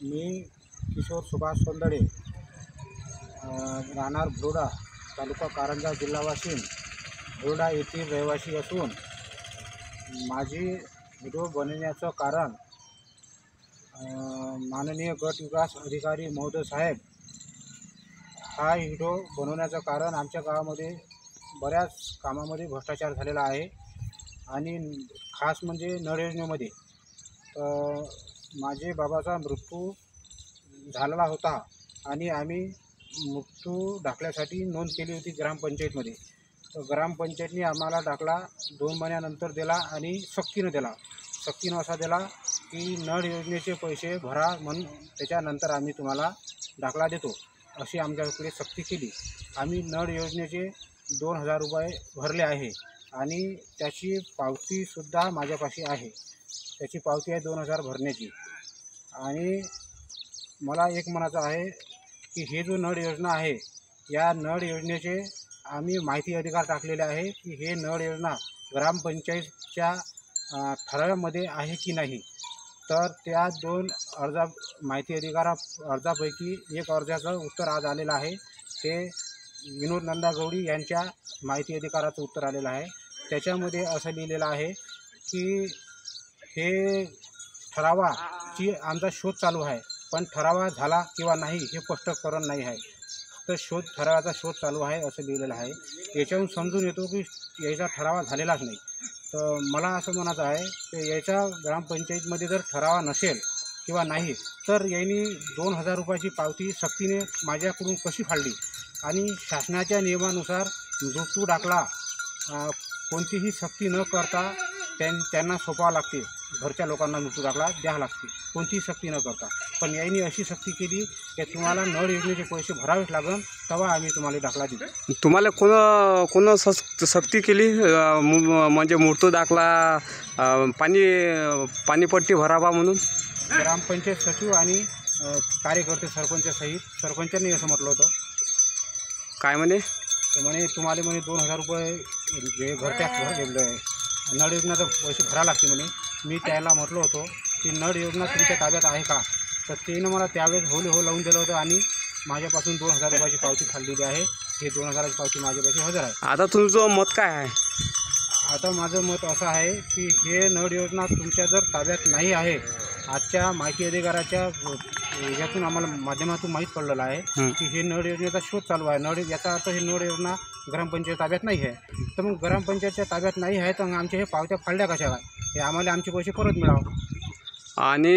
मी किशोर सुभाष सोंदडे, राहणार भुरोडा, तालुका कारंजा, जिल्हा वाशिम, भुरोडा येथील रहिवासी असून माझी व्हिडिओ बनवण्याचं कारण माननीय गट विकास अधिकारी महोदय साहेब, हा व्हिडिओ बनवण्याचं कारण आमच्या गावामध्ये बऱ्याच कामामध्ये भ्रष्टाचार झालेला आहे आणि खास म्हणजे नळ योजनेमध्ये माझे बाबाचा मृत्यू झालेला होता आणि आम्ही मृत्यू दाखल्यासाठी नोंद केली होती ग्रामपंचायतमध्ये. तर ग्रामपंचायतने आम्हाला दाखला 2 महिन्यानंतर दिला आणि सक्तीनं दिला. सक्तीनं असा दिला की नळ योजनेचे पैसे भरा, म्हणून त्याच्यानंतर आम्ही तुम्हाला दाखला देतो, अशी आमच्याकडे सक्ती केली. आम्ही नळ योजनेचे 2000 रुपये भरले आहे आणि त्याची पावतीसुद्धा माझ्यापाशी आहे. त्याची पावती आहे 2000 भरण्याची. आणि मला एक म्हणायचं आहे की हे जो नळ योजना आहे, या नळ योजनेचे आम्ही माहिती अधिकार टाकलेले आहे की हे नळ योजना ग्रामपंचायतच्या ठरावामध्ये आहे की नाही. तर त्या 2 माहिती अर्जापैकी एक अर्जाचं उत्तर आज आलेलं आहे. ते विनोद नंदा गवडी यांच्या माहिती अधिकाराचं उत्तर आलेलं आहे. त्याच्यामध्ये असं लिहिलेलं आहे की हे ठरावाची आमचा शोध चालू आहे, पण ठरावा झाला किंवा नाही हे स्पष्टीकरण नाही आहे. फक्त ठरावाचा शोध चालू आहे असं लिहिलेलं आहे. याच्याहून समजून येतो की याचा ठरावा झालेलाच नाही. तर मला असं म्हणायचं आहे की याच्या ग्रामपंचायतीमध्ये जर ठरावा नसेल किंवा नाही, तर यांनी 2000 रुपयाची पावती सक्तीने माझ्याकडून कशी फाडली. आणि शासनाच्या नियमानुसार मृत्यू दाखला कोणतीही सक्ती न करता त्यांना सोपावं लागते. घरच्या लोकांना मृत्यू दाखला द्यावा लागते, कोणतीही सक्ती न करता. पण यांनी अशी सक्ती केली की तुम्हाला नळ योजनेचे पैसे भरावेच लागेल, तेव्हा आम्ही तुम्हाला दाखला देऊ. तुम्हाला कोण सक्ती केली? म्हणजे मृत्यू दाखला पाणीपट्टी भरावा म्हणून ग्रामपंचायत सचिव आणि कार्यकर्ते सरपंचासहित सरपंचांनी असं म्हटलं होतं. काय म्हणे? म्हणे तुम्हाला 2000 रुपये जे भरले आहे, नळ योजनेचं पैसे भरावं लागते म्हणे. मी त्याला म्हटलं होतं की नळ योजना तुमच्या ताब्यात आहे का. तर त्यानं मला त्यावेळेस हो लावून दिलं होतं आणि माझ्यापासून 2000 रुपयाची पावती खाल्लेली आहे. हे 2000ची पावती माझ्यापाशी हजर आहे. आता तुमचं मत काय आहे? आता माझं मत असं आहे की हे नळ योजना तुमच्या जर ताब्यात नाही आहे, आजच्या माहिती अधिकाराच्या याच्यातून आम्हाला माध्यमातून माहीत पडलेलं आहे की हे नळ योजनेचा शोध चालू आहे. याचा अर्थ हे नळ योजना ग्रामपंचायत ताब्यात नाही आहे. तर मग ग्रामपंचायतच्या ताब्यात नाही आहे, तर आमच्या हे पावत्या फाडल्या कशा काय? हे आम्हाला आमचे पैसे परत मिळावं. आणि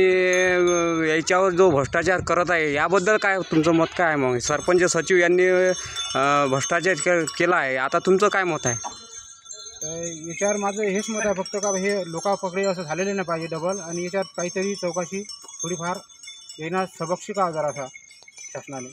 याच्यावर जो भ्रष्टाचार करत आहे याबद्दल काय तुमचं मत काय आहे? मग सरपंच सचिव यांनी भ्रष्टाचार केला आहे, आता तुमचं काय मत आहे? तर याच्यावर माझं हेच मत आहे फक्त का हे लोकापकडे असं झालेलं नाही पाहिजे डबल. आणि याच्यात काहीतरी चौकशी थोडीफार येणार सबक शिकावं जरासा शासनाने.